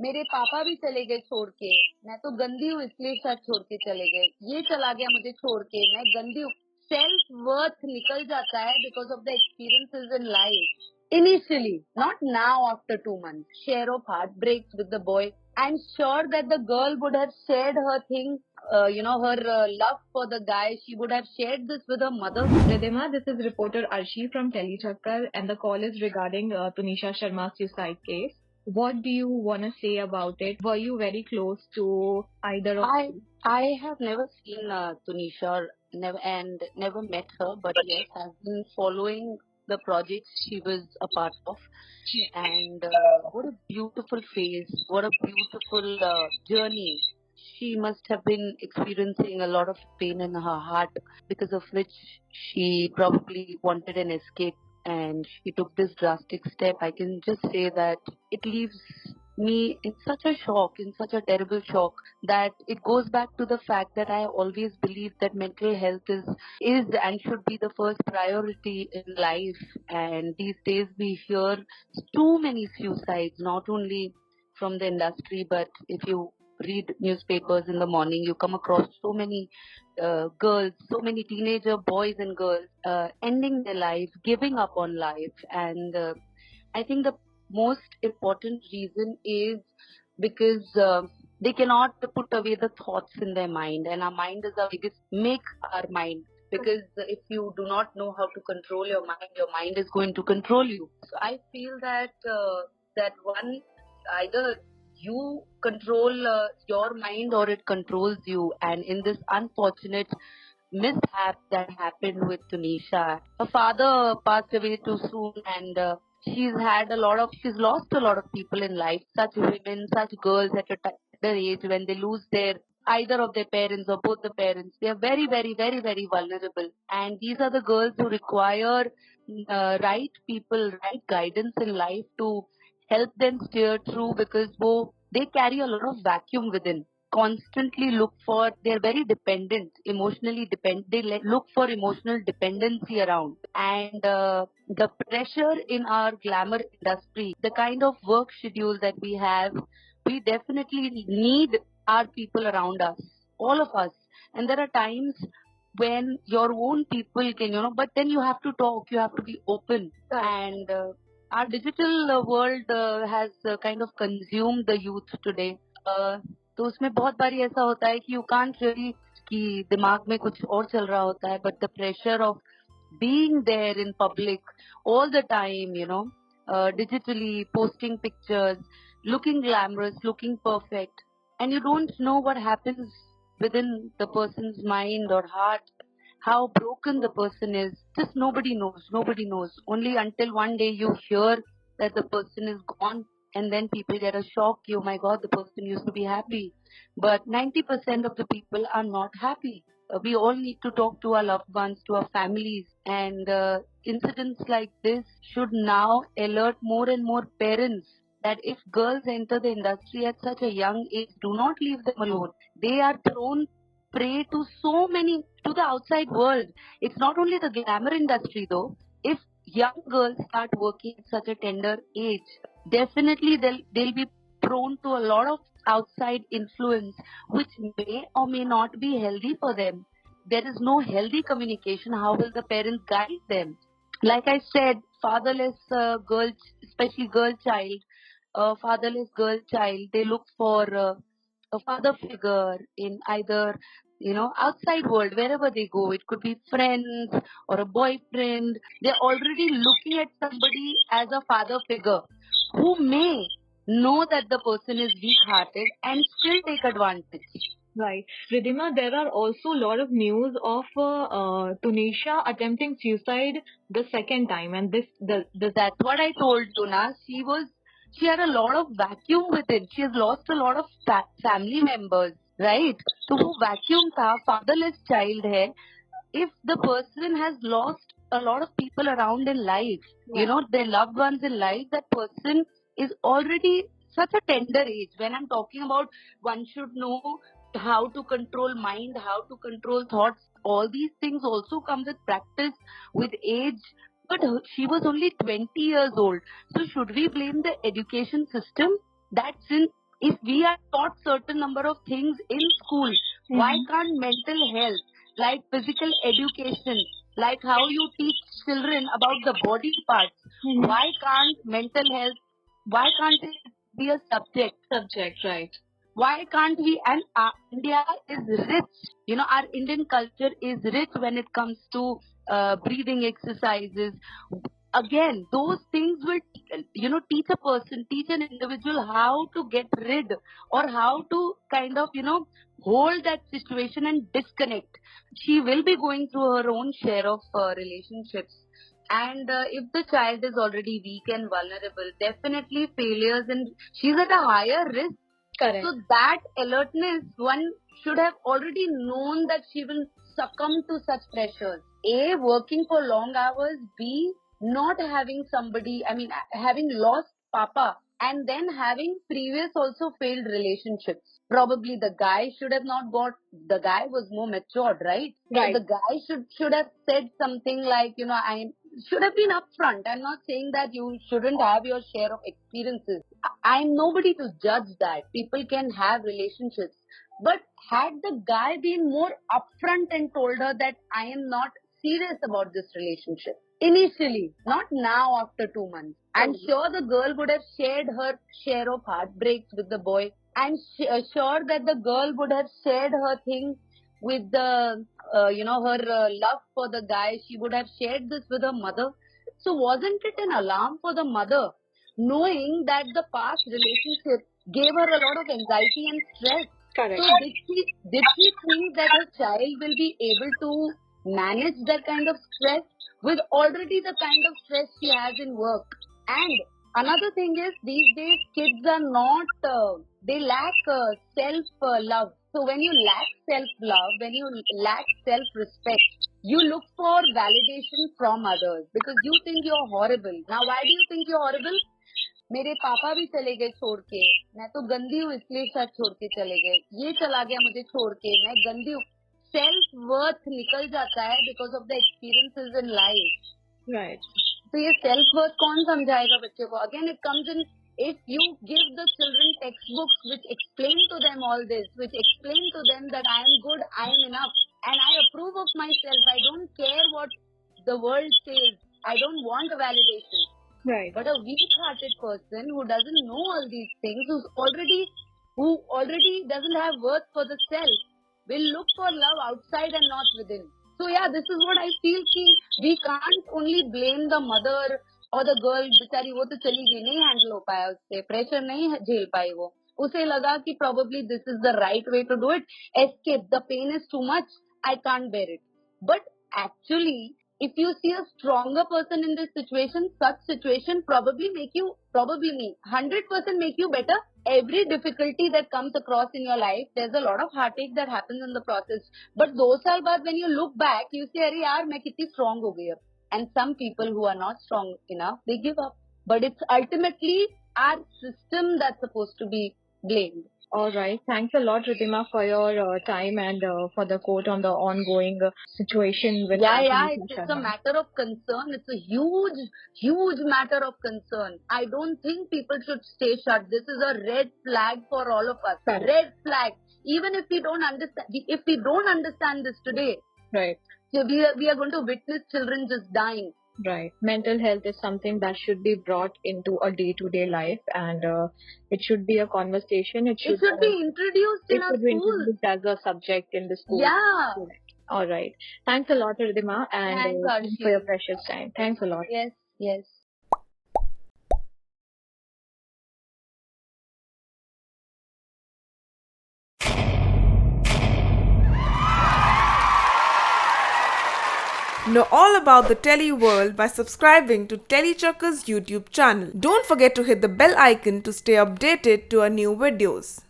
मेरे पापा भी चले गए छोड़ के, मैं तो गंदी हूँ इसलिए शायद छोड़ के चले गए, ये चला गया मुझे छोड़ के, मैं गंदी हूँ. सेल्फ वर्थ निकल जाता है because of the experiences in life. Initially, not now after 2 months. Share of heartbreaks with the boy. I'm sure that the girl would have shared her thing, her love for the guy. She would have shared this with her mother. Ridhiema, this is reporter Arshi from Tellychakkar, and the call is regarding Tunisha Sharma's suicide case. What do you want to say about it? Were you very close to either of you? I have never seen Tunisha, never met her, but yes, I've been following the projects she was a part of, and what a beautiful face, what a beautiful journey. She must have been experiencing a lot of pain in her heart, because of which she probably wanted an escape and she took this drastic step. I can just say that it leaves me in such a shock, in such a terrible shock, that it goes back to the fact that I always believe that mental health is and should be the first priority in life. And these days we hear too many suicides, not only from the industry, but if you read newspapers in the morning, you come across so many girls, so many teenager boys and girls ending their life, giving up on life. And I think the most important reason is because they cannot put away the thoughts in their mind, and our mind is our biggest make our mind. Because if you do not know how to control your mind is going to control you. So I feel that that one, either you control your mind or it controls you. And in this unfortunate mishap that happened with Tunisha, her father passed away too soon, and she's lost a lot of people in life, such women, such girls at a tender age, when they lose their either of their parents or both the parents. They are very, very, very, very vulnerable. And these are the girls who require right people, right guidance in life to help them steer through, because they carry a lot of vacuum within, constantly look for, they're very dependent, emotionally dependent, look for emotional dependency around. And the pressure in our glamour industry, the kind of work schedule that we have, we definitely need our people around us, all of us. And there are times when your own people can, but then you have to talk, you have to be open. And our digital world has kind of consumed the youth today. तो उसमें बहुत बारी ऐसा होता है कि you can't really, कि दिमाग में कुछ और चल रहा होता है, but the pressure of being there in public all the time, digitally posting pictures, looking glamorous, looking perfect, and you don't know what happens within the person's mind or heart, how broken the person is. Just nobody knows. Nobody knows. Only until one day you hear that the person is gone, and then people get a shock. Oh my God, the person used to be happy. But 90% of the people are not happy. We all need to talk to our loved ones, to our families, and incidents like this should now alert more and more parents that if girls enter the industry at such a young age, do not leave them alone. They are thrown prey to so many, to the outside world. It's not only the glamour industry though. If young girls start working at such a tender age, definitely they'll be prone to a lot of outside influence, which may or may not be healthy for them. There is no healthy communication. How will the parents guide them? Like I said, fatherless girl, especially girl child, fatherless girl child, they look for a father figure in either, outside world, wherever they go. It could be friends or a boyfriend. They're already looking at somebody as a father figure who may know that the person is weak-hearted and still take advantage. Right. Ridhiema, there are also a lot of news of Tunisha attempting suicide the second time, and That's what I told you, na. She had a lot of vacuum within. She has lost a lot of family members, right? So वो vacuum था, fatherless child है. If the person has lost a lot of people around in life, their loved ones in life, that person is already such a tender age. When I'm talking about, one should know how to control mind, how to control thoughts. All these things also come with practice, with age. But she was only 20 years old. So should we blame the education system? That's in If we are taught certain number of things in school, why can't mental health, like physical education, like how you teach children about the body parts, why can't mental health, why can't it be a subject, right? Why can't we? And India is rich. Our Indian culture is rich when it comes to breathing exercises. Again, those things will, teach a person, teach an individual how to get rid, or how to kind of, hold that situation and disconnect. She will be going through her own share of relationships. And if the child is already weak and vulnerable, definitely failures, and she's at a higher risk. Correct. So that alertness, one should have already known that she will succumb to such pressures. A, working for long hours. B, not having somebody, having lost Papa, and then having previous also failed relationships. Probably the guy should have not got, the guy was more matured, right? Right. So the guy should have said something like, I should have been upfront. I'm not saying that you shouldn't have your share of experiences. I'm nobody to judge that. People can have relationships. But had the guy been more upfront and told her that I am not serious about this relationship initially, not now after 2 months, I'm sure the girl would have shared her share of heartbreaks with the boy. I'm sure that the girl would have shared her thing with the, her love for the guy. She would have shared this with her mother. So wasn't it an alarm for the mother, knowing that the past relationship gave her a lot of anxiety and stress? Correct. So did she think that her child will be able to manage that kind of stress with already the kind of stress she has in work? And another thing is, these days kids are not, they lack self-love. So when you lack self-love, when you lack self-respect, you look for validation from others because you think you're horrible. Now, why do you think you're horrible? मेरे पापा भी चले गए छोड़ के, मैं तो गंदी हूँ इसलिए शायद छोड़ के चले गए, ये चला गया मुझे छोड़ के, मैं गंदी हूँ. सेल्फ वर्थ निकल जाता है because of the experiences in life. Right. तो ये सेल्फ वर्थ कौन समझाएगा बच्चे को? Again it comes in, if you give the children textbooks which explain to them all this, which explain to them that I am good, I am enough, and I approve of myself, I don't care what the world says, I don't want validation. Right. But a weak-hearted person who doesn't know all these things, who already doesn't have worth for the self, will look for love outside and not within. So yeah, this is what I feel कि we can't only blame the mother or the girl. बेचारी वो तो चली गई, नहीं handle हो पाया उससे, pressure नहीं झेल पाई वो, उसे लगा कि probably this is the right way to do it. Escape, the pain is too much, I can't bear it. But actually, if you see a stronger person in this situation, such situation probably me, 100% make you better. Every difficulty that comes across in your life, there's a lot of heartache that happens in the process. But 2 साल बाद when you look back, you say, अरे यार मैं कितनी strong हो गई अब. And some people who are not strong enough, they give up. But it's ultimately our system that's supposed to be blamed. All right. Thanks a lot, Ridhiema, for your time and for the quote on the ongoing situation with It's a matter of concern. It's a huge matter of concern. I don't think people should stay shut. This is a red flag for all of us. Correct. Red flag. Even if we don't understand this today, right, so we are going to witness children just dying. Right. Mental health is something that should be brought into a day-to-day life, and it should be a conversation. It should be introduced in our schools. It should be introduced as a subject in the school. Yeah. All right. Thanks a lot, Ridhiema, and thanks, Arshi, for your precious time. Thanks a lot. Yes. Know all about the Telly world by subscribing to Tellychakkar's YouTube channel. Don't forget to hit the bell icon to stay updated to our new videos.